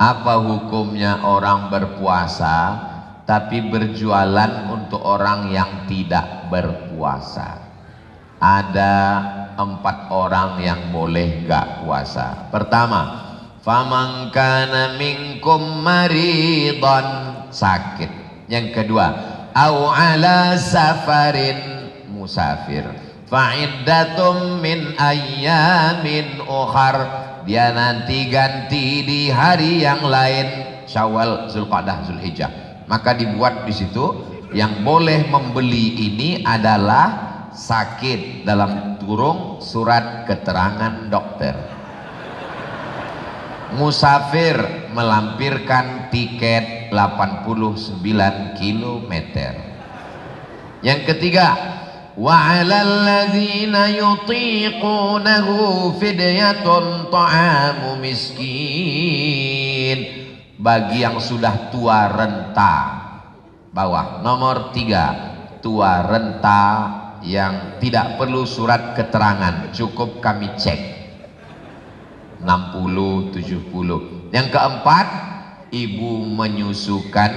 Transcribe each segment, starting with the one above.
Apa hukumnya orang berpuasa tapi berjualan untuk orang yang tidak berpuasa? Ada 4 orang yang boleh gak puasa. Pertama, faman kana minkum maridan, sakit. Yang kedua, au ala safarin, musafir, fa'iddatum min ayyamin ukhar, dia nanti ganti di hari yang lain, Syawal, Zulqa'dah, Zulhijjah. Maka dibuat di situ yang boleh membeli ini adalah sakit, dalam kurung surat keterangan dokter. Musafir, melampirkan tiket 89 km. Yang ketiga, wa 'alal ladzina yutiqunahu fidyatun ta'amu miskin, bagi yang sudah tua renta. Bawah nomor 3, tua renta yang tidak perlu surat keterangan, cukup kami cek 60, 70. Yang keempat, ibu menyusukan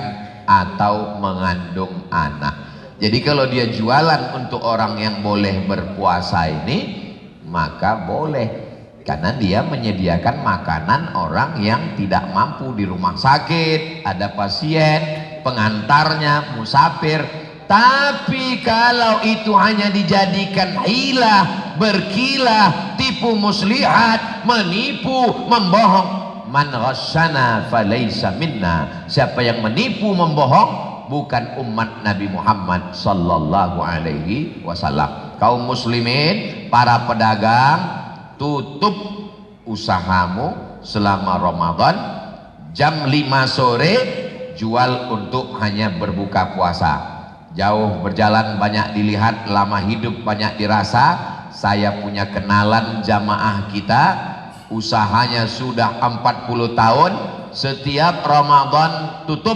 atau mengandung anak. Jadi kalau dia jualan untuk orang yang boleh berpuasa ini, maka boleh, karena dia menyediakan makanan orang yang tidak mampu, di rumah sakit, ada pasien, pengantarnya, musafir. Tapi kalau itu hanya dijadikan hilah, berkilah, tipu muslihat, menipu, membohong, man ghasyana falaysa minna, siapa yang menipu, membohong, bukan umat Nabi Muhammad sallallahu alaihi wasallam. Kaum muslimin, para pedagang, tutup usahamu selama Ramadan, jam 5 sore jual untuk hanya berbuka puasa. Jauh berjalan banyak dilihat, lama hidup banyak dirasa. Saya punya kenalan jamaah kita, usahanya sudah 40 tahun, setiap Ramadan tutup.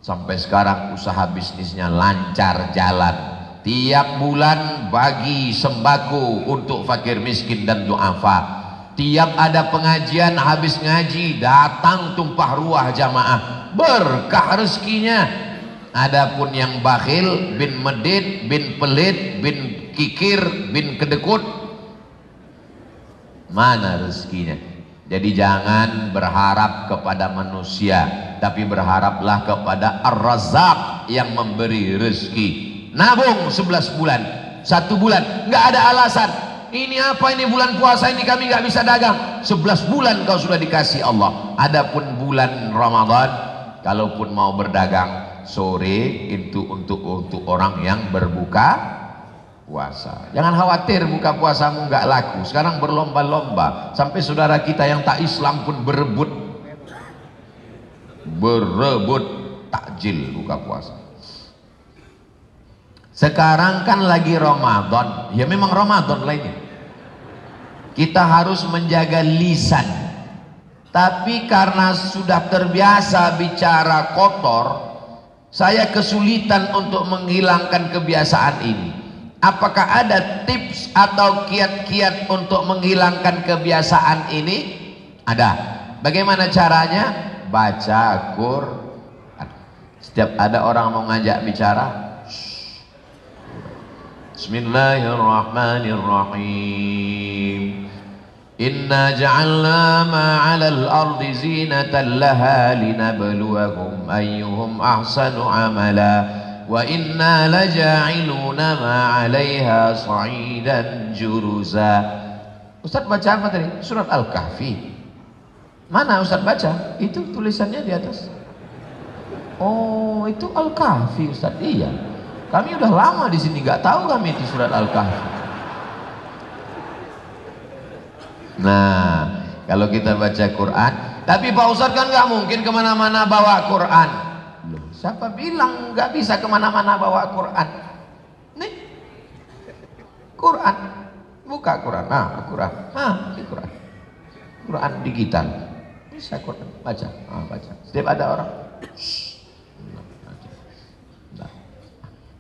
Sampai sekarang usaha bisnisnya lancar jalan. Tiap bulan bagi sembako untuk fakir miskin dan duafa. Tiap ada pengajian, habis ngaji datang tumpah ruah jamaah, berkah rezekinya. Adapun yang bakhil, bin medit, bin pelit, bin kikir, bin kedekut, mana rezekinya? Jadi jangan berharap kepada manusia, tapi berharaplah kepada Ar-Razzaq yang memberi rezeki. Nabung 11 bulan, 1 bulan, nggak ada alasan. Ini apa ini, bulan puasa ini kami nggak bisa dagang. 11 bulan kau sudah dikasih Allah. Adapun bulan Ramadan, kalaupun mau berdagang sore, itu untuk orang yang berbuka puasa. Jangan khawatir buka puasamu nggak laku. Sekarang berlomba-lomba, sampai saudara kita yang tak Islam pun berebut takjil buka puasa. Sekarang kan lagi Ramadan, ya memang Ramadan lah ini. Kita harus menjaga lisan. Tapi karena sudah terbiasa bicara kotor, saya kesulitan untuk menghilangkan kebiasaan ini. Apakah ada tips atau kiat-kiat untuk menghilangkan kebiasaan ini? Ada. Bagaimana caranya? Baca Quran. Setiap ada orang mau ngajak bicara, Bismillahirrahmanirrahim. Inna ja'alna ma'alal ardi zinatan laha linabluwahum ayyuhum ahsanu amala wa inna laja'iluna ma'alaiha sa'idan juruza. Ustaz baca apa tadi? Surat Al-Kahfi. Mana Ustaz baca? Itu tulisannya di atas. Oh, itu Al-Kahfi Ustaz. Iya. Kami udah lama di sini, nggak tahu kami itu surat Al-Kahfi. Nah, kalau kita baca Quran, tapi Pak Ustadz kan nggak mungkin kemana-mana bawa Quran. Loh, siapa bilang nggak bisa kemana-mana bawa Quran? Nih, Quran, buka Quran, nah Quran, di Quran, Quran digital, bisa Quran, baca, baca. Setiap ada orang,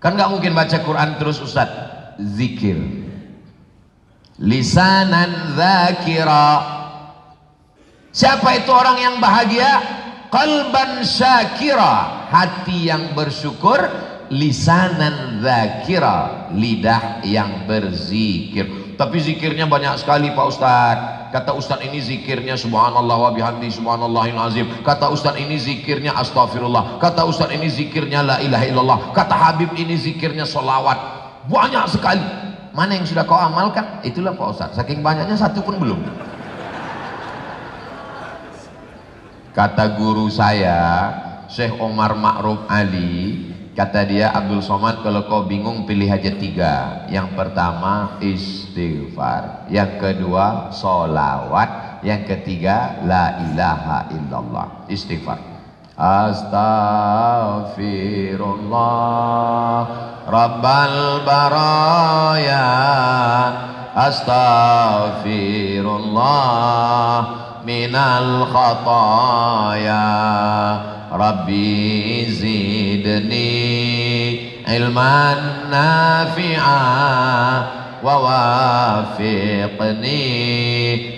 kan nggak mungkin baca Quran terus Ustadz, zikir. Lisanan dzakira, Siapa itu orang yang bahagia? Qalban syakira, hati yang bersyukur, lisanan dzakira, lidah yang berzikir. Tapi zikirnya banyak sekali Pak Ustadz. Kata Ustadz ini zikirnya subhanallah wa bihamdi subhanallahil azim. Kata Ustadz ini zikirnya astagfirullah. Kata Ustadz ini zikirnya la ilaha illallah. Kata Habib ini zikirnya sholawat. Banyak sekali. Mana yang sudah kau amalkan? Itulah Pak Ustadz. Saking banyaknya satu pun belum. Kata guru saya Syekh Omar Ma'ruf Ali, kata dia, Abdul Somad, kalau kau bingung pilih aja 3. Yang pertama istighfar, yang kedua sholawat, yang ketiga la ilaha illallah. Istighfar. Astaghfirullah Rabbal baraya, astaghfirullah minal khataya, Rabbi zidni ilman nafi'a wa wafiqni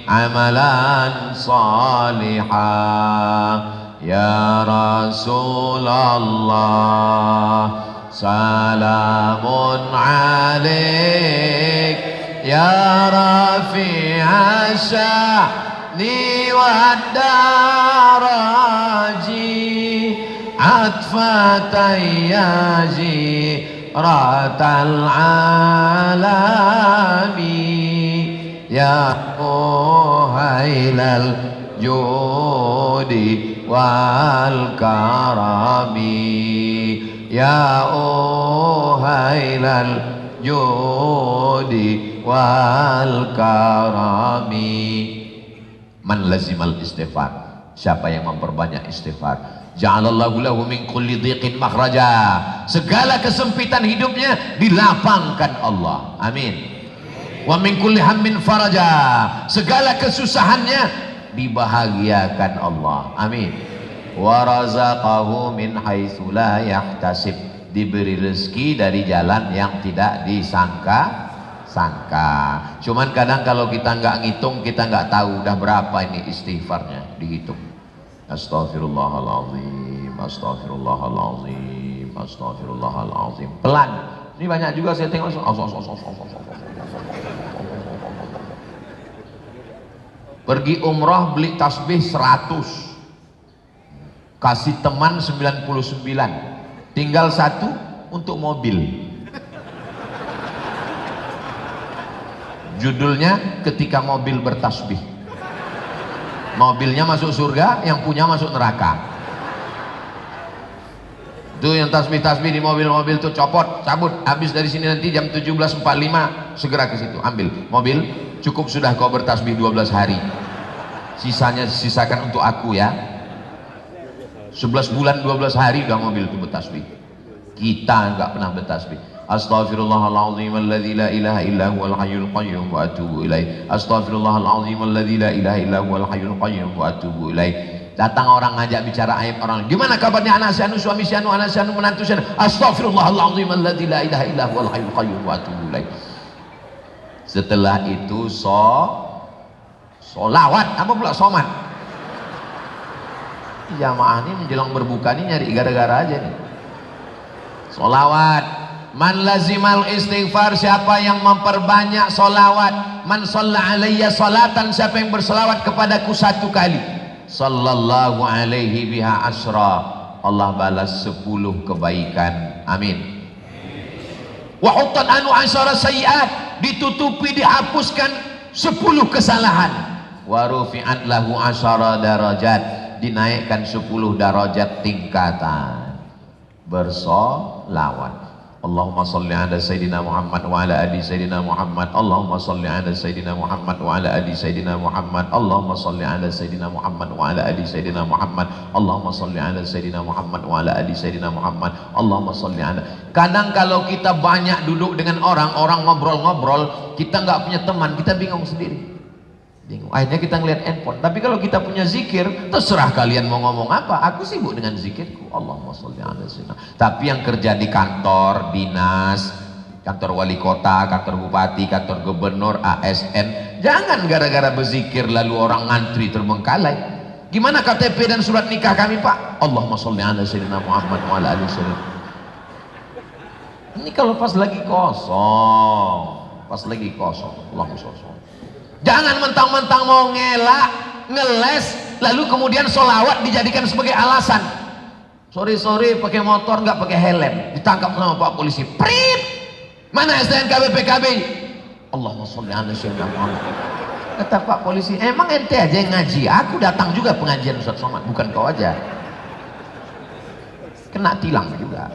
amalan salihah. Ya Rasulullah salamun alaik, ya rafi'a sya'ni wa daraji, atfatayyaji ratal alami, ya muhailal judi wal karami, ya uhailal judi wal karami. Man lazimal istighfar, siapa yang memperbanyak istighfar, ja'alallahu lahu min kulli dhiqin makhraja, segala kesempitan hidupnya dilapangkan Allah. Amin. Wa min kulli hammin faraja, segala kesusahannya dibahagiakan Allah. Amin. Wa razaqahu min haitsu la yahtasib, diberi rezeki dari jalan yang tidak disangka. Cuman kadang kalau kita nggak ngitung, kita nggak tahu udah berapa ini istighfarnya, dihitung. Astaghfirullahaladzim, astaghfirullahaladzim, astaghfirullahaladzim. Pelan. Ini banyak juga saya tengok. Pergi umroh beli tasbih 100, kasih teman 99, tinggal 1 untuk mobil. Judulnya ketika mobil bertasbih. Mobilnya masuk surga, yang punya masuk neraka. Itu yang tasbih-tasbih di mobil-mobil tuh copot, cabut. Habis dari sini nanti jam 17.45 segera ke situ, ambil mobil. Cukup sudah kau bertasbih 12 hari. Sisanya sisakan untuk aku ya. 11 bulan 12 hari udah mobil itu bertasbih. Kita nggak pernah bertasbih. Astaghfirullahaladzim alladzi la ilaha illa huwal hayyul qayyum wa atubu ilaih. Astaghfirullahaladzim alladzi la ilaha illa huwal hayyul qayyum wa atubu ilaih. Datang orang ngajak bicara aib orang, gimana kabarnya anak si anu, suami si anu, anak si anu, menantu si anu. Astaghfirullahaladzim alladzi la ilaha illa huwal hayyul qayyum wa atubu ilaih. Setelah itu solawat, apa pula somat. Jamaah ini menjelang berbuka nih nyari gara-gara aja nih. Solawat. Man lazimal istighfar, siapa yang memperbanyak solawat. Man shalla alayya salatan, siapa yang bersolawat kepadaku 1 kali, sallallahu alaihi biha asra, Allah balas 10 kebaikan. Amin. Wa huttan anu asyara sayiat, ditutupi dihapuskan 10 kesalahan. Wa rufi'at lahu asyara darajat, dinaikkan 10 darajat tingkatan. Bersolawat. Allahumma salli ala Sayyidina Muhammad wa ala ali Sayyidina Muhammad. Allahumma salli ala Sayyidina Muhammad wa ala ali Sayyidina Muhammad. Allahumma salli ala Sayyidina Muhammad wa ala ali Sayyidina Muhammad. Allahumma salli ala Sayyidina Muhammad wa ala ali Sayyidina Muhammad. Allahumma salli ala. Kadang kalau kita banyak duduk dengan orang ngobrol-ngobrol, kita nggak punya teman, kita bingung sendiri. Akhirnya kita ngeliat handphone. Tapi kalau kita punya zikir, terserah kalian mau ngomong apa, aku sibuk dengan zikirku. Allahumma sholli ala sayyidina. Tapi yang kerja di kantor dinas, kantor wali kota, kantor bupati, kantor gubernur, ASN, Jangan gara-gara berzikir lalu orang ngantri terbengkalai. Gimana KTP dan surat nikah kami, Pak? Allahumma sholli ala sayyidina Muhammad wa ala alihi wasallam. Ini kalau pas lagi kosong, Allahumma sholli. Jangan mentang-mentang mau ngelak, ngeles, lalu kemudian sholawat dijadikan sebagai alasan. Sorry pakai motor nggak pakai helm, ditangkap sama Pak polisi. Prit, mana STNK BPKB? Allahumma sholli ala sayyidina Muhammad. Kata Pak polisi, emang ente aja yang ngaji? Aku datang juga pengajian Ustaz Somad, bukan kau aja. Kena tilang juga.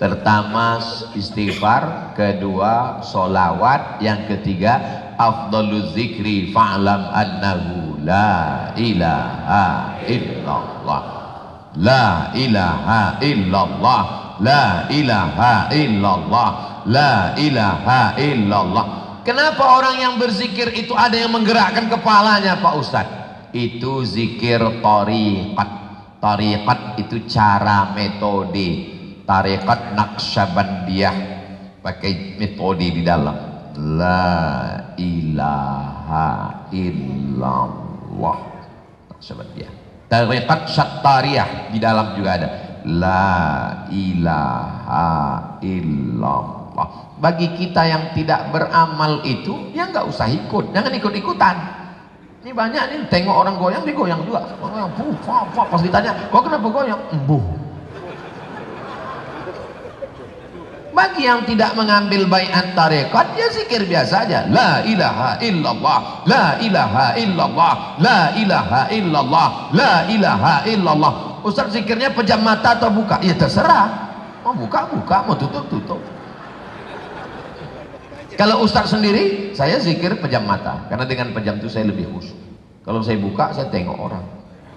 Pertama istighfar, kedua sholawat, yang ketiga afdaluz zikri fa'lam annahu la ilaha illallah, la ilaha illallah, la ilaha illallah, la ilaha illallah. Kenapa orang yang berzikir itu ada yang menggerakkan kepalanya, Pak Ustadz? Itu zikir tariqat. Tariqat itu cara, metode. Tariqat Naqsyabandiyah pakai metode di dalam. La ilaha illallah. Naqsyabandiyah. Tariqat Syattariyah di dalam juga ada. La ilaha illallah. Bagi kita yang tidak beramal itu, ya nggak usah ikut, jangan ikut-ikutan. Ini banyak nih, tengok orang goyang, dia goyang juga. Pas ditanya, kok kenapa goyang? Embuh. Bagi yang tidak mengambil baiat tarekat, ya zikir biasa aja. La ilaha illallah, la ilaha illallah, la ilaha illallah, la ilaha illallah. Ustaz zikirnya pejam mata atau buka? Ya terserah. Mau buka, mau tutup. Kalau Ustaz sendiri, saya zikir pejam mata, karena dengan pejam itu saya lebih khusyuk. Kalau saya buka, saya tengok orang.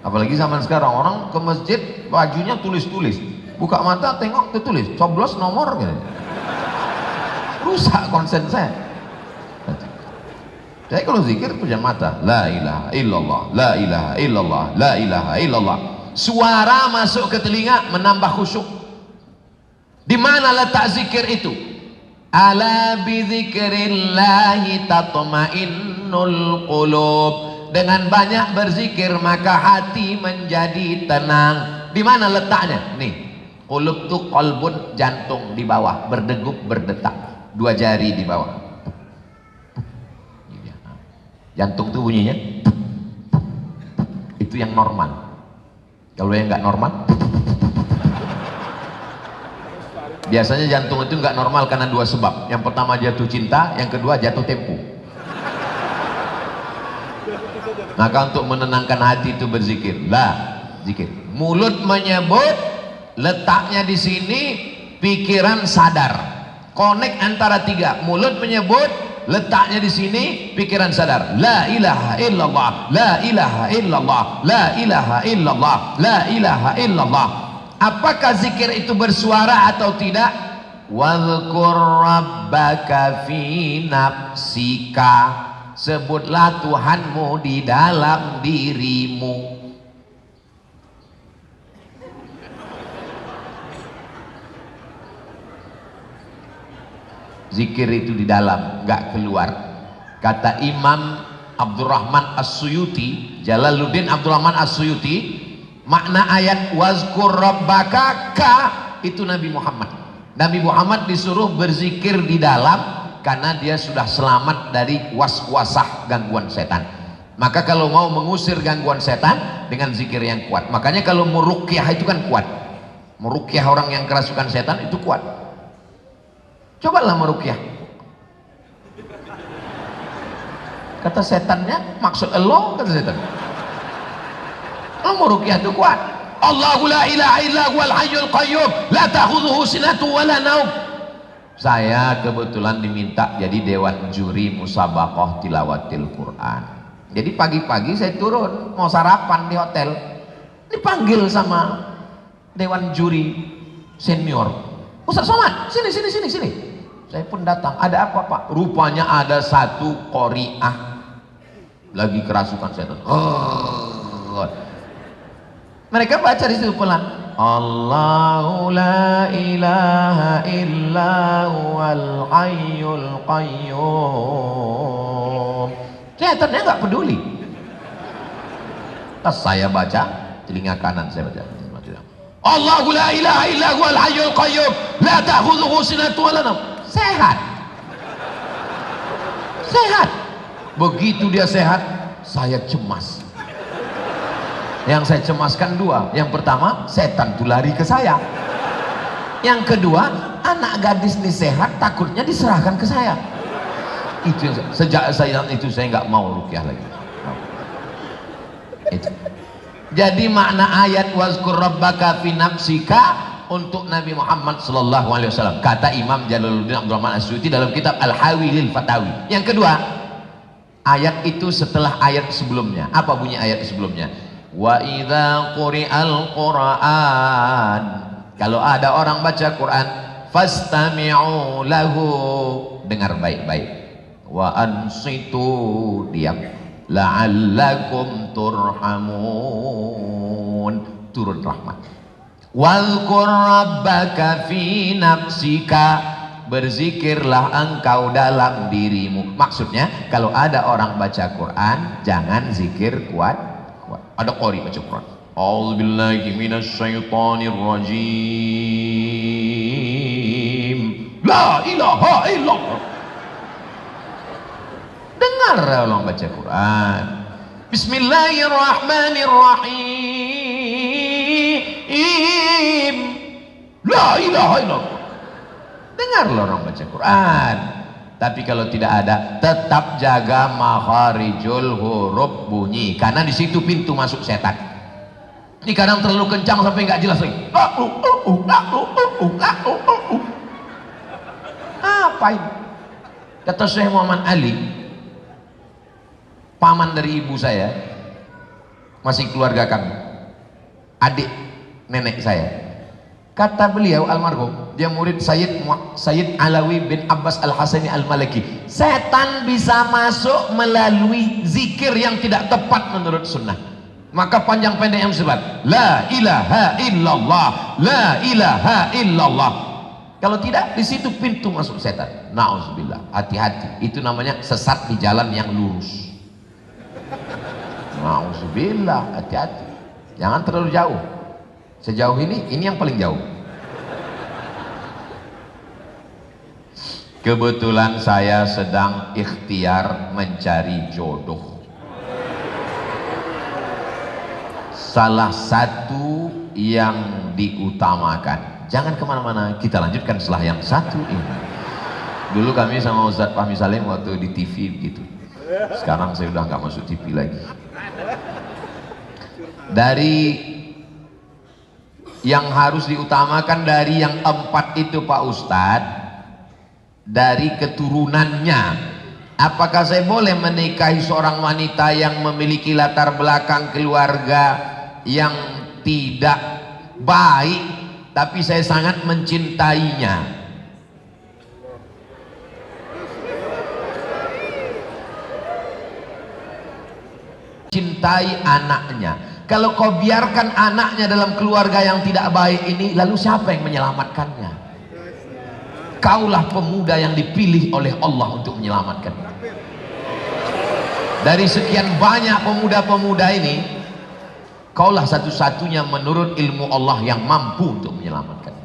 Apalagi zaman sekarang, orang ke masjid bajunya tulis-tulis, buka mata tengok tertulis coblos nomor gitu. Rusak konsen saya. Saya kalau zikir pejam mata, la ilaha illallah, la ilaha illallah, la ilaha illallah. Suara masuk ke telinga menambah khusyuk. Di mana letak zikir itu? Ala bidzikrillahi tatma'innul qulub. Dengan banyak berzikir maka hati menjadi tenang. Di mana letaknya? Nih, qulub tuh qalbun, jantung di bawah, berdegup, berdetak, dua jari di bawah. Jantung tuh bunyinya itu yang normal. Kalau yang nggak normal, biasanya jantung itu nggak normal karena dua sebab. Yang pertama jatuh cinta, yang kedua jatuh tempo. Maka untuk menenangkan hati itu berzikir. Zikir. Mulut menyebut, letaknya di sini, pikiran sadar. Connect antara tiga. Mulut menyebut, letaknya di sini, pikiran sadar. La ilaha illallah, la ilaha illallah, la ilaha illallah, la ilaha illallah. Apakah zikir itu bersuara atau tidak? Wadhkur rabbaka fi nafsika. Sebutlah Tuhanmu di dalam dirimu. Zikir itu di dalam, nggak keluar. Kata Imam Abdurrahman As-Suyuti, Jalaluddin Abdurrahman As-Suyuti, makna ayat wazkur rabbaka ka itu Nabi Muhammad. Nabi Muhammad disuruh berzikir di dalam karena dia sudah selamat dari waswasah, gangguan setan. Maka kalau mau mengusir gangguan setan dengan zikir yang kuat. Makanya kalau meruqyah itu kan kuat. Meruqyah orang yang kerasukan setan itu kuat. Cobalah meruqyah. Kata setannya, maksud Allah, kata setan. Meruqyah itu kuat. Allahu la ilaha illa huwal hayyul qayyum la ta'khudhuhu sinatun wa la naum. Saya kebetulan diminta jadi dewan juri musabaqah tilawatil Quran. Jadi pagi-pagi saya turun mau sarapan di hotel, dipanggil sama dewan juri senior. Ustaz Somad, sini. Saya pun datang. Ada apa Pak? Rupanya ada satu qori'ah lagi kerasukan setan. Mereka baca di situ pelan. Allahu la ilaha illa huwal hayyul qayyum Setannya nggak peduli. Pas saya baca, telinga kanan saya baca, Allahu la ilaha illa huwal hayyul qayyum la ta'khudhuhu sinatun wa la nawm. Sehat. Sehat. Begitu dia sehat, saya cemas. Yang saya cemaskan dua. Yang pertama, setan tuh lari ke saya. Yang kedua, anak gadis ini sehat, takutnya diserahkan ke saya. Itu sejak saya itu saya nggak mau ruqyah lagi. Itu. Jadi makna ayat wazkur rabbaka fi nafsika untuk Nabi Muhammad sallallahu alaihi wasallam. Kata Imam Jalaluddin Abdul Rahman As-Suyuti dalam kitab Al-Hawi lil Fatawi. Yang kedua, ayat itu setelah ayat sebelumnya. Apa bunyi ayat sebelumnya? Wa idza quri'al Qur'an, kalau ada orang baca Quran, fastami'u lahu, dengar baik-baik, wa ansitu, diam, la'allakum turhamun, turun rahmat. Wadhkur rabbaka fi nafsika, berzikirlah engkau dalam dirimu. Maksudnya kalau ada orang baca Quran, jangan zikir kuat. Ada qari baca Quran, a'udzubillahi minasyaitonir rajim, la ilaha illallah. Dengar orang baca Quran, bismillahirrahmanirrahim, la ilaha illallah. Dengarlah orang baca Quran. Tapi kalau tidak ada, tetap jaga makharijul huruf bunyi, karena di situ pintu masuk setan. Ini kadang terlalu kencang sampai nggak jelas lagi. Apa ini? Kata Syekh Muhammad Ali, paman dari ibu saya, masih keluarga kami, adik nenek saya. Kata beliau almarhum, dia murid Sayyid Alawi bin Abbas Al-Hasani Al-Maliki, setan bisa masuk melalui zikir yang tidak tepat menurut sunnah. Maka panjang pendek yang disebut la ilaha illallah, la ilaha illallah. Kalau tidak, di situ pintu masuk setan. Nauzubillah, hati-hati, itu namanya sesat di jalan yang lurus. Nauzubillah, hati-hati, jangan terlalu jauh. Sejauh ini yang paling jauh. Kebetulan saya sedang ikhtiar mencari jodoh. Salah satu yang diutamakan. Jangan kemana-mana, kita lanjutkan setelah yang satu ini. Dulu kami sama Ustadz Fahmi Salim waktu di TV gitu. Sekarang saya udah nggak masuk TV lagi. Dari yang harus diutamakan dari yang 4 itu Pak Ustadz, dari keturunannya. Apakah saya boleh menikahi seorang wanita yang memiliki latar belakang keluarga yang tidak baik, tapi saya sangat mencintainya? Cintai anaknya. Kalau kau biarkan anaknya dalam keluarga yang tidak baik ini, lalu siapa yang menyelamatkannya? Kaulah pemuda yang dipilih oleh Allah untuk menyelamatkan. Dari sekian banyak pemuda-pemuda ini, kaulah satu-satunya menurut ilmu Allah yang mampu untuk menyelamatkan.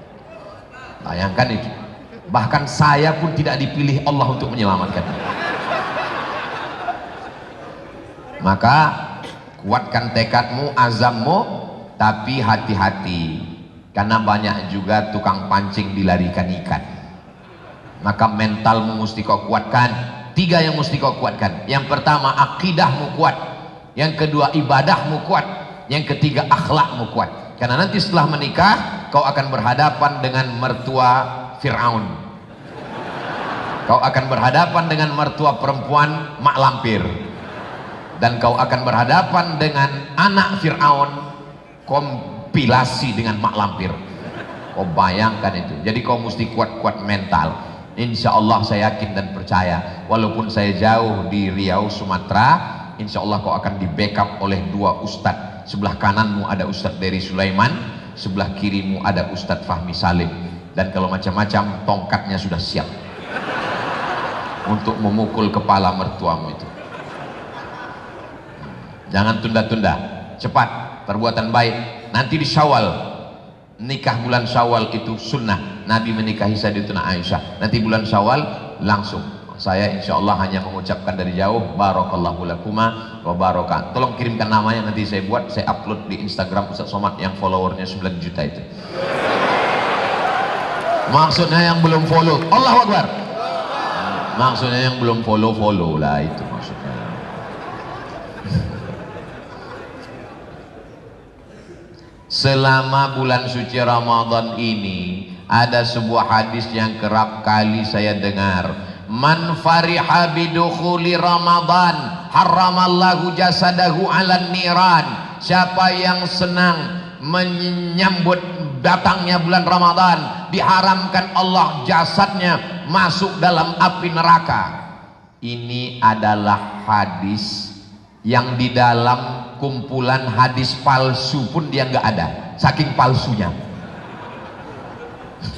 Bayangkan itu. Bahkan saya pun tidak dipilih Allah untuk menyelamatkan. Maka kuatkan tekadmu, azammu, tapi hati-hati, karena banyak juga tukang pancing dilarikan ikan. Maka mentalmu mesti kau kuatkan. 3 yang mesti kau kuatkan. Yang pertama, akidahmu kuat. Yang kedua, ibadahmu kuat. Yang ketiga, akhlakmu kuat. Karena nanti setelah menikah, kau akan berhadapan dengan mertua Fir'aun. Kau akan berhadapan dengan mertua perempuan mak lampir. Dan kau akan berhadapan dengan anak Fir'aun kompilasi dengan mak lampir. Kau bayangkan itu. Jadi kau mesti kuat-kuat mental. Insya Allah saya yakin dan percaya, walaupun saya jauh di Riau, Sumatera, insya Allah kau akan di backup oleh 2 ustadz. Sebelah kananmu ada Ustadz Dery Sulaiman, sebelah kirimu ada Ustadz Fahmi Salim. Dan kalau macam-macam, tongkatnya sudah siap untuk memukul kepala mertuamu itu. Jangan tunda-tunda, cepat perbuatan baik. Nanti di Syawal, nikah bulan Syawal itu sunnah. Nabi menikahi Sayyidatuna Aisyah. Nanti bulan Syawal langsung. Saya insya Allah hanya mengucapkan dari jauh, barakallahu lakuma wa baraka. Tolong kirimkan namanya, nanti saya buat, saya upload di Instagram Ustaz Somad yang followernya 9 juta itu. Maksudnya yang belum follow, Allahu Akbar. Maksudnya yang belum follow lah, itu maksudnya. Selama bulan suci Ramadan ini ada sebuah hadis yang kerap kali saya dengar. Man fariha bidukhuli Ramadan haramallahu jasadahu 'alan niran. Siapa yang senang menyambut datangnya bulan Ramadan, diharamkan Allah jasadnya masuk dalam api neraka. Ini adalah hadis yang di dalam kumpulan hadis palsu pun dia nggak ada, saking palsunya.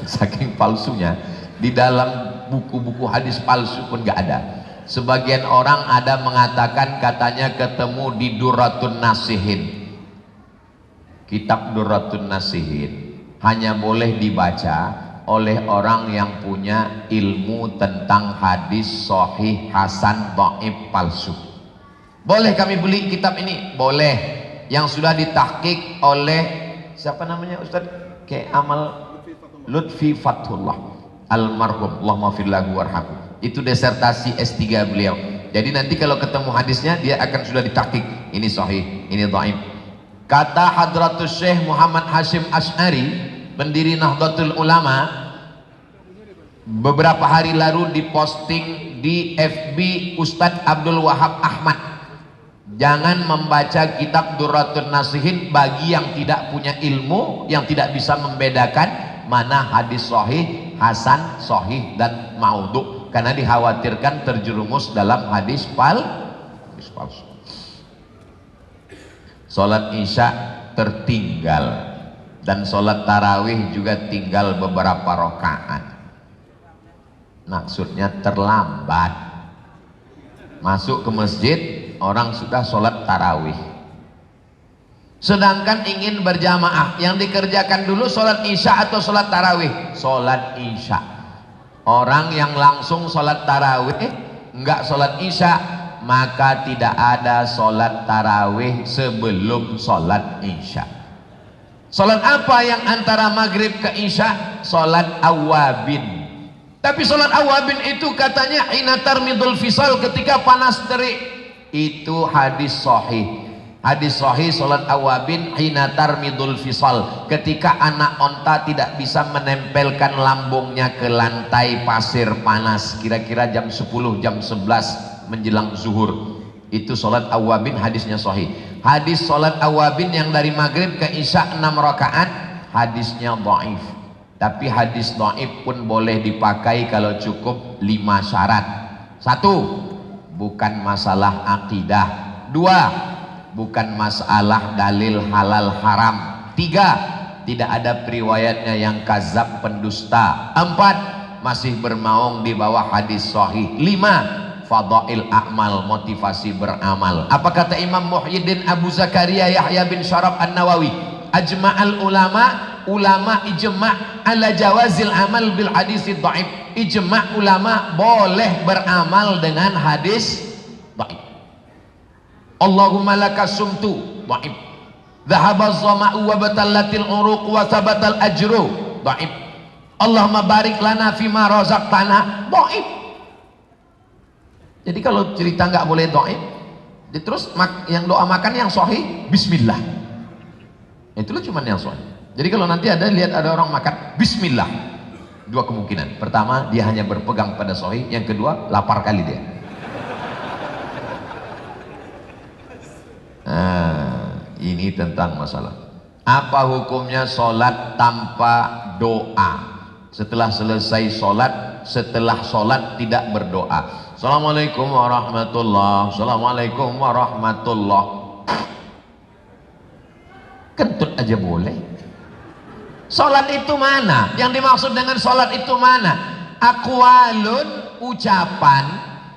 Saking palsunya, di dalam buku-buku hadis palsu pun nggak ada. Sebagian orang ada mengatakan katanya ketemu di Durratun Nasihin. Kitab Durratun Nasihin hanya boleh dibaca oleh orang yang punya ilmu tentang hadis sahih, hasan, dhaif, palsu. Boleh kami beli kitab ini? Boleh. Yang sudah ditahqiq oleh siapa namanya Ustaz? Kayak Amal Lutfi Fathullah almarhum, Allahumma fillahu warhamu. Itu disertasi S3 beliau. Jadi nanti kalau ketemu hadisnya dia akan sudah ditahqiq, ini sahih, ini dhaif. Kata Hadratus Syekh Muhammad Hashim Asy'ari, pendiri Nahdlatul Ulama, beberapa hari lalu diposting di FB Ustadz Abdul Wahab Ahmad. Jangan membaca kitab Durratun Nasihin bagi yang tidak punya ilmu, yang tidak bisa membedakan mana hadis sahih, hasan, sahih dan maudhu, karena dikhawatirkan terjerumus dalam hadis palsu. Sholat Isya tertinggal dan sholat tarawih juga tinggal beberapa rakaat. Maksudnya terlambat. Masuk ke masjid, orang sudah sholat tarawih. Sedangkan ingin berjamaah, yang dikerjakan dulu sholat Isya atau sholat tarawih? Sholat Isya. Orang yang langsung sholat tarawih, enggak sholat Isya, maka tidak ada sholat tarawih sebelum sholat Isya. Sholat apa yang antara maghrib ke Isya? Sholat awabin. Tapi sholat awabin itu katanya inatar midul fisal, ketika panas terik. Itu hadis sahih. Hadis sahih sholat awabin hinatar midul fisal, ketika anak onta tidak bisa menempelkan lambungnya ke lantai pasir panas, kira-kira jam 10, jam 11 menjelang zuhur. Itu sholat awabin, hadisnya sahih. Hadis sholat awabin yang dari maghrib ke Isya 6 rakaat, hadisnya dhaif. Tapi hadis dhaif pun boleh dipakai kalau cukup 5 syarat. 1. Bukan masalah akidah. 2. Bukan masalah dalil halal haram. 3. Tidak ada periwayatnya yang kazab, pendusta. 4. Masih bermaung di bawah hadis sahih. 5. Fadail a'mal, motivasi beramal. Apa kata Imam Muhyiddin Abu Zakaria Yahya bin Syaraf An-Nawawi? Ajma'al ulama ijma' ala jawazil amal bil hadis dhaif. Ijma' ulama boleh beramal dengan hadis dhaif. Allahumma laka sumtu dhaif. Dhahaba az-zama'u wa batallatil uruq wa thabatal ajru dhaif. Allahumma barik lana fima razaqtana dhaif. Jadi kalau cerita nggak boleh dhaif, terus yang doa makan yang sahih bismillah. Itulah cuman yang sahih. Jadi kalau nanti lihat ada orang makan bismillah, 2 kemungkinan. Pertama, dia hanya berpegang pada sahih. Yang kedua, lapar kali dia. Ini tentang masalah apa hukumnya sholat tanpa doa. Setelah selesai sholat, setelah sholat tidak berdoa. Assalamualaikum warahmatullah, assalamualaikum warahmatullah, kentut aja boleh. Sholat itu mana? Yang dimaksud dengan sholat itu mana? Aqwalun, ucapan,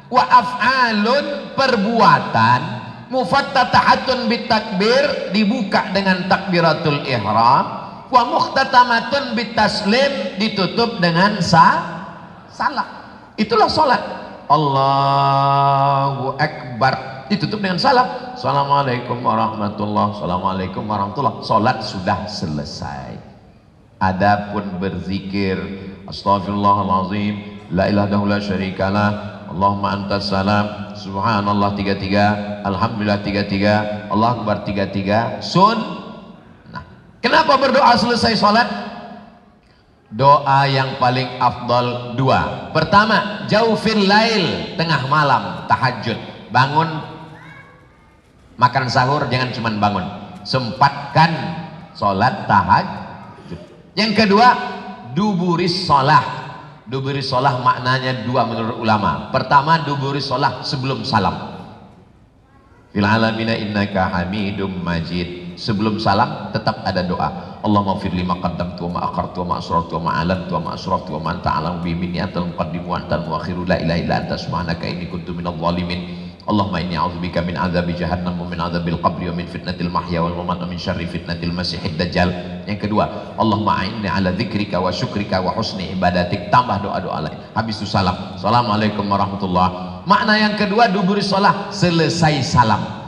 wa af'alun, perbuatan, mufattatahatun bitakbir, dibuka dengan takbiratul ihram, wa mukhtatamatun bitaslim, ditutup dengan salam. Itulah salat. Allahu akbar, ditutup dengan salam. Assalamualaikum warahmatullahi, assalamualaikum warahmatullahi. Salat sudah selesai. Adapun berzikir, astagfirullahalazim, la ilaha illallah syarikalah, Allahumma antas salam, subhanallah 33, alhamdulillah 33, Allah akbar 33, sunnah. Kenapa berdoa selesai salat? Doa yang paling afdal dua. Pertama, jaufil lail, tengah malam, tahajud. Bangun, makan sahur, jangan cuma bangun, sempatkan salat tahajud. Yang kedua, duburis sholah. Duburis sholah maknanya dua menurut ulama. Pertama, duburis sholah sebelum salam. Fil alamina innaka hamidum majid. Sebelum salam tetap ada doa. Allahumma firli ma qaddamtu wa ma akhartu wa ma asrartu wa ma alantu wa ma asraftu wa ma anta a'lamu bi minni antal muqaddim wa antal muakhiru la ilaha illa anta subhanaka inni kuntu minadh dhalimin. Allahumma inni a'udzubika min adzabi jahannam wa min adzabil qabri wa min fitnatil mahya wal mamat wa min syarri fitnatil masiihid dajjal. Yang kedua, Allahumma a'inni ala dzikrika wa syukrika wa husni ibadatik. Tambah doa-doa lain. Habis itu salam. Assalamualaikum warahmatullahi. Makna yang kedua, duburis shalah, selesai salam.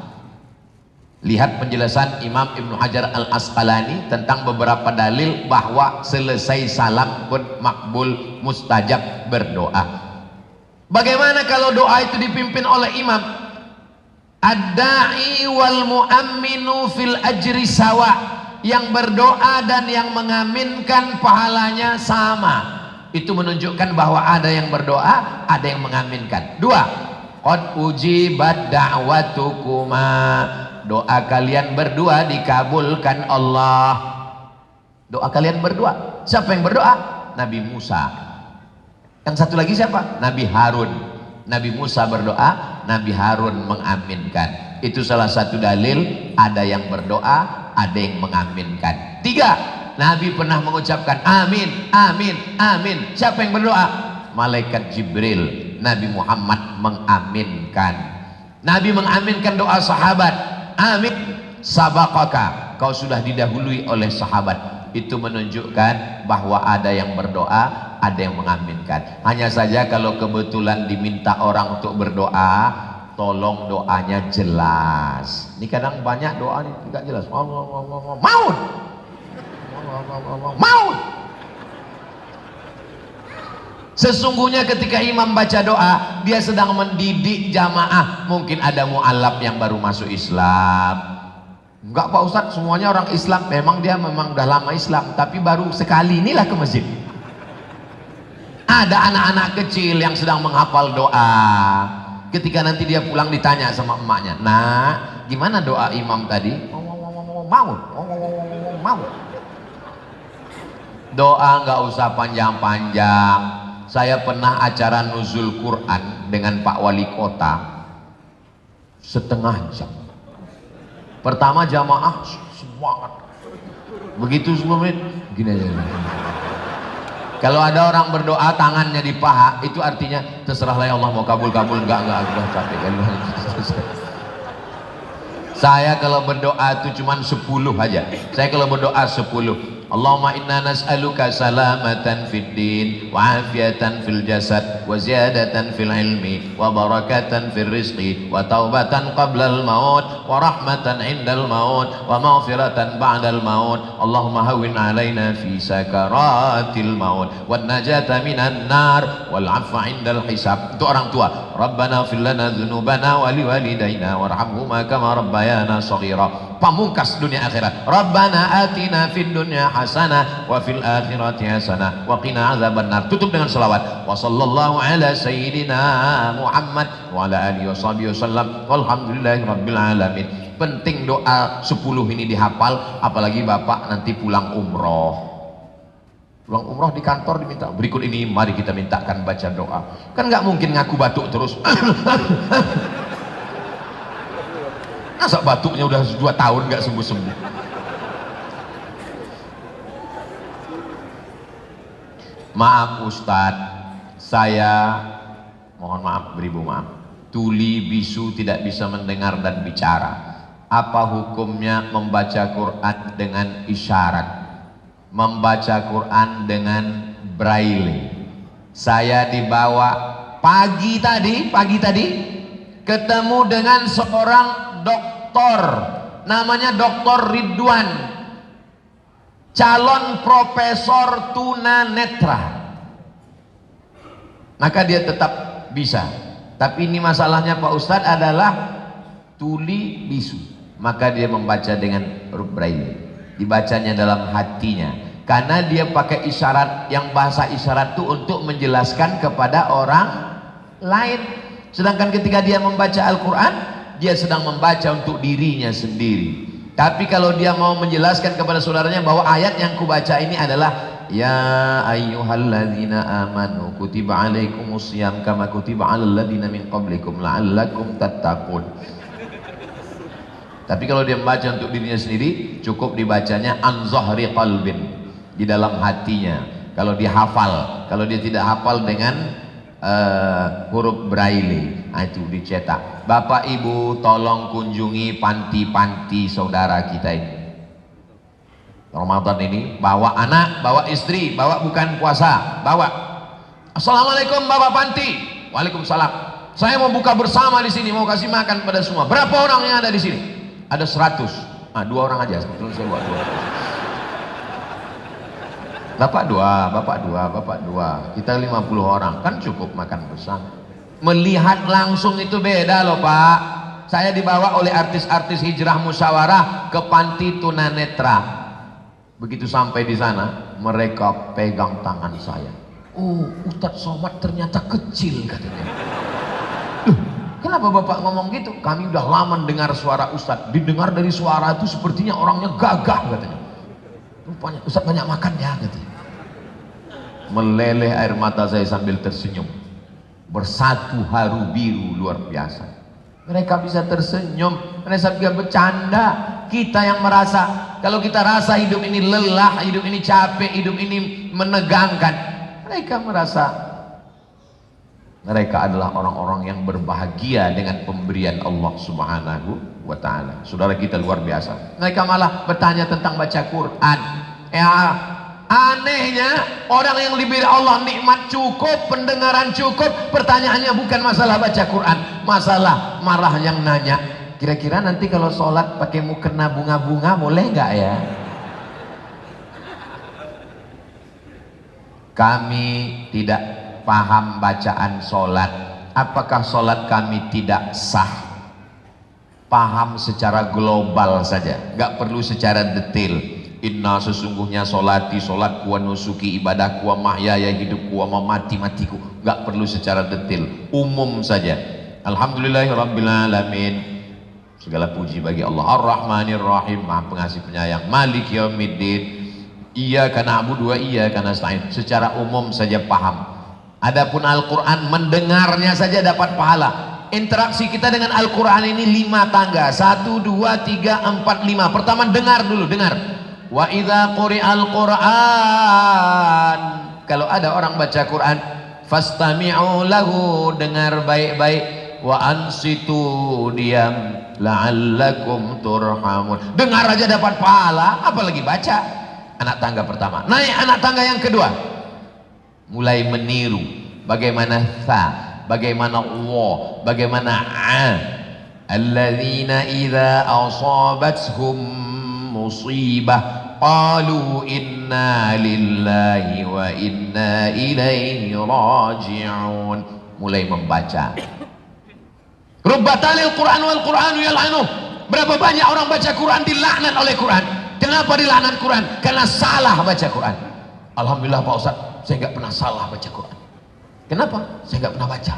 Lihat penjelasan Imam Ibnu Hajar Al-Asqalani tentang beberapa dalil bahwa selesai salam pun makbul, mustajab berdoa. Bagaimana kalau doa itu dipimpin oleh imam? Ad-da'i wal mu'amminu fil ajri sawa. Yang berdoa dan yang mengaminkan pahalanya sama. Itu menunjukkan bahwa ada yang berdoa, ada yang mengaminkan. Dua, qad ujibat da'watukuma. Doa kalian berdua dikabulkan Allah. Doa kalian berdua. Siapa yang berdoa? Nabi Musa. Yang satu lagi siapa? Nabi Harun. Nabi Musa berdoa, Nabi Harun mengaminkan. Itu salah satu dalil ada yang berdoa, ada yang mengaminkan. Tiga, Nabi pernah mengucapkan amin, amin, amin. Siapa yang berdoa? Malaikat Jibril. Nabi Muhammad mengaminkan. Nabi mengaminkan doa sahabat. Amin, sabaqaka, kau sudah didahului oleh sahabat. Itu menunjukkan bahwa ada yang berdoa, ada yang mengaminkan. Hanya saja kalau kebetulan diminta orang untuk berdoa, tolong doanya jelas. Ini kadang banyak doa ini tidak jelas. Maut, maut. Sesungguhnya ketika imam baca doa, dia sedang mendidik jamaah. Mungkin ada mu'alaf yang baru masuk Islam. Enggak Pak Ustadz, semuanya orang Islam. Memang dia memang udah lama Islam, tapi baru sekali inilah ke masjid. Ada anak-anak kecil yang sedang menghafal doa. Ketika nanti dia pulang ditanya sama emaknya, "Nak, gimana doa imam tadi?" Maut, maut. Doa nggak usah panjang-panjang. Saya pernah acara nuzul Quran dengan Pak Wali Kota setengah jam. Pertama jamaah semangat, begitu 10 menit gini aja. Kalau ada orang berdoa tangannya di paha, itu artinya terserahlah ya Allah, mau kabul-kabul, enggak udah capek kan. Saya kalau berdoa itu cuma 10 aja. Saya kalau berdoa 10. Allahumma inna nas'aluka salamatan fid din wa afiatan fil jasad wa ziyadatan fil ilmi wa barakatan fil rizqi wa taubatan qabla al maut wa rahmatan indal maut wa maghfiratan ba'dal maut. Allahumma hawwin alaina fi sakaratil maut wan najata minan nar wal 'afwa indal hisab. Itu orang tua. Rabbana fil lana dzunubana wa liwalidayna warhamhuma kama rabbayana shaghira. Pamungkas dunia akhirat. Rabbana atina fid dunya hasanah wa fil akhirati hasanah wa qina adzabannar. Tutup dengan selawat. Wa sallallahu ala sayyidina Muhammad wa ala alihi washabihi wasallam. Walhamdulillahi rabbil alamin. Penting doa 10 ini dihafal, apalagi Bapak nanti pulang umroh. Pulang umroh di kantor diminta berikut ini, mari kita mintakan baca doa. Kan nggak mungkin ngaku batuk terus. Masa batuknya udah 2 tahun nggak sembuh-sembuh. Maaf Ustadz, saya mohon maaf, beribu maaf. tuli bisu tidak bisa mendengar dan bicara. Apa hukumnya membaca Quran dengan isyarat, membaca Quran dengan braille? Saya dibawa pagi tadi ketemu dengan seorang doktor, namanya Doktor Ridwan, calon profesor tunanetra. Maka dia tetap bisa, tapi ini masalahnya Pak Ustadz adalah tuli bisu. Maka dia membaca dengan huruf braille, dibacanya dalam hatinya, karena dia pakai isyarat, yang bahasa isyarat itu untuk menjelaskan kepada orang lain. Sedangkan ketika dia membaca Al-Quran, dia sedang membaca untuk dirinya sendiri. Tapi kalau dia mau menjelaskan kepada saudaranya bahwa ayat yang kubaca ini adalah ya ayyuhalladzina amanu kutiba alaikumusiyam kama kutiba alal ladzina min qablikum la'allakum tattaqun. Tapi kalau dia membaca untuk dirinya sendiri, cukup dibacanya an zahri qalbin, di dalam hatinya. Kalau dia hafal, kalau dia tidak hafal dengan huruf braille, nah itu dicetak. Bapak Ibu tolong kunjungi panti-panti saudara kita ini. Ramadan ini bawa anak, bawa istri, bawa bukan puasa, bawa. Assalamualaikum Bapak Panti. Waalaikumsalam. Saya mau buka bersama di sini, mau kasih makan pada semua. Berapa orang yang ada di sini? Ada 100. Nah, 2 orang aja, sebetulnya saya buat 2. Bapak dua, kita 50 orang, kan cukup makan bersama. Melihat langsung itu beda loh Pak. Saya dibawa oleh artis-artis hijrah musyawarah ke panti tunanetra. Begitu sampai di sana, mereka pegang tangan saya. Oh, Ustadz Somad ternyata kecil katanya. Kenapa Bapak ngomong gitu? Kami udah lama dengar suara Ustadz, didengar dari suara itu sepertinya orangnya gagah katanya. Rupanya Ustadz banyak makan ya katanya. Meleleh air mata saya sambil tersenyum. Bersatu haru biru luar biasa. Mereka bisa tersenyum, mereka bisa bercanda. Kita yang merasa, kalau kita rasa hidup ini lelah, hidup ini capek, hidup ini menegangkan, mereka merasa mereka adalah orang-orang yang berbahagia dengan pemberian Allah Subhanahu wa ta'ala. Saudara kita luar biasa. Mereka malah bertanya tentang baca Quran. Anehnya orang yang diberi Allah nikmat cukup, pendengaran cukup, pertanyaannya bukan masalah baca Quran, masalah marah yang nanya. Kira-kira nanti kalau sholat pakai mukena bunga-bunga boleh nggak ya? Kami tidak paham bacaan sholat. Apakah sholat kami tidak sah? Paham secara global saja, nggak perlu secara detail. Inna sesungguhnya sholati, sholatku wa nusuki, ibadahku wa mahyaya, hidupku wa mamati-matiku. Nggak perlu secara detail, umum saja. Alhamdulillahirabbil alamin. Segala puji bagi Allah. Ar-Rahmanir Rahim, Maha Pengasih Penyayang. Maliki yaumiddin. Iyyaka na'budu wa iyyaka nasta'in. Secara umum saja paham. Adapun Al-Quran, mendengarnya saja dapat pahala. Interaksi kita dengan Al-Quran ini 5 tangga. 1, 2, 3, 4, 5. Pertama dengar dulu, dengar. Wa idza quri'al Qur'an. Kalau ada orang baca Quran, fastami'u lahu, dengar baik-baik. Wa ansitu, diam, la'allakum turhamun. Dengar aja dapat pahala, apalagi baca. Anak tangga pertama. Naik anak tangga yang kedua, mulai meniru bagaimana tha, bagaimana wa, bagaimana a. Alladzina idza asabathum musibah qalu inna lillahi wa inna ilaihi raji'un. Mulai membaca. Rubbatalil Quran wal Quranu yal'anu. Berapa banyak orang baca Quran dilaknat oleh Quran. Kenapa dilaknat Quran? Karena salah baca Quran. Alhamdulillah Pak Ustaz, saya nggak pernah salah baca Quran. Kenapa? Saya nggak pernah baca.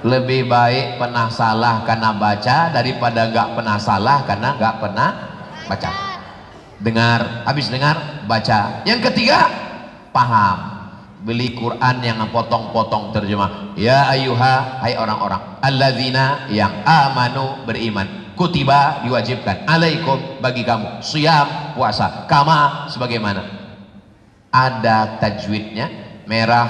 Lebih baik pernah salah karena baca daripada nggak pernah salah karena nggak pernah baca. Dengar, habis dengar, baca. Yang ketiga, paham. Beli Quran yang potong-potong terjemah. Ya ayyuha, hai orang-orang, alladzina yang amanu, beriman, kutiba, diwajibkan, alaikum, bagi kamu, siyam, puasa, kama, sebagaimana. Ada tajwidnya, merah,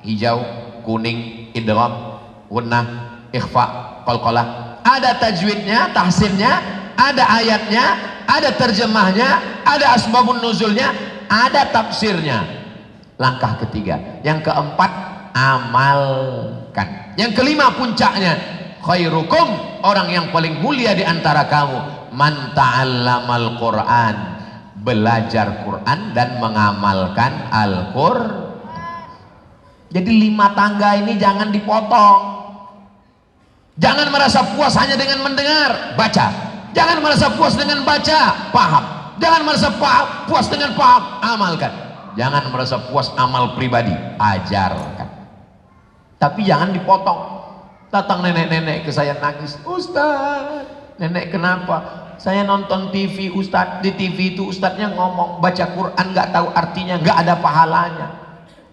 hijau, kuning, idgham, gunnah, ikhfa, qalqalah. Ada tajwidnya, tahsinnya, ada ayatnya, ada terjemahnya, ada asbabun nuzulnya, ada tafsirnya. Langkah ketiga. Yang keempat, amalkan. Yang kelima puncaknya, khairukum, orang yang paling mulia di antara kamu, man ta'allamal Qur'an, belajar Quran dan mengamalkan Al-Qur'an. Jadi 5 tangga ini jangan dipotong. Jangan merasa puas hanya dengan mendengar, baca. Jangan merasa puas dengan baca, paham. Jangan merasa puas dengan paham, amalkan. Jangan merasa puas amal pribadi, ajarkan. Tapi jangan dipotong. Datang nenek-nenek ke saya nangis, Ustaz, nenek kenapa? Saya nonton TV Ustaz, di TV itu Ustaznya ngomong baca Quran nggak tahu artinya, nggak ada pahalanya.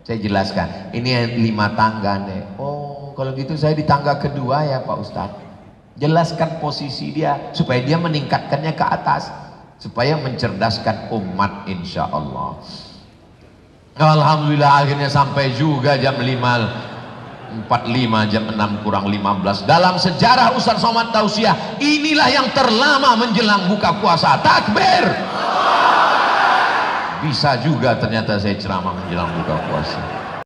Saya jelaskan, ini 5 tangga nih. Oh, kalau gitu saya di tangga kedua ya Pak Ustaz. Jelaskan posisi dia supaya dia meningkatkannya ke atas, supaya mencerdaskan umat, insya Allah. Alhamdulillah akhirnya sampai juga jam 5.45, jam 6 kurang 15. Dalam sejarah Ustaz Somad Tausiah, inilah yang terlama menjelang buka puasa. Takbir. Bisa juga ternyata saya ceramah menjelang buka puasa.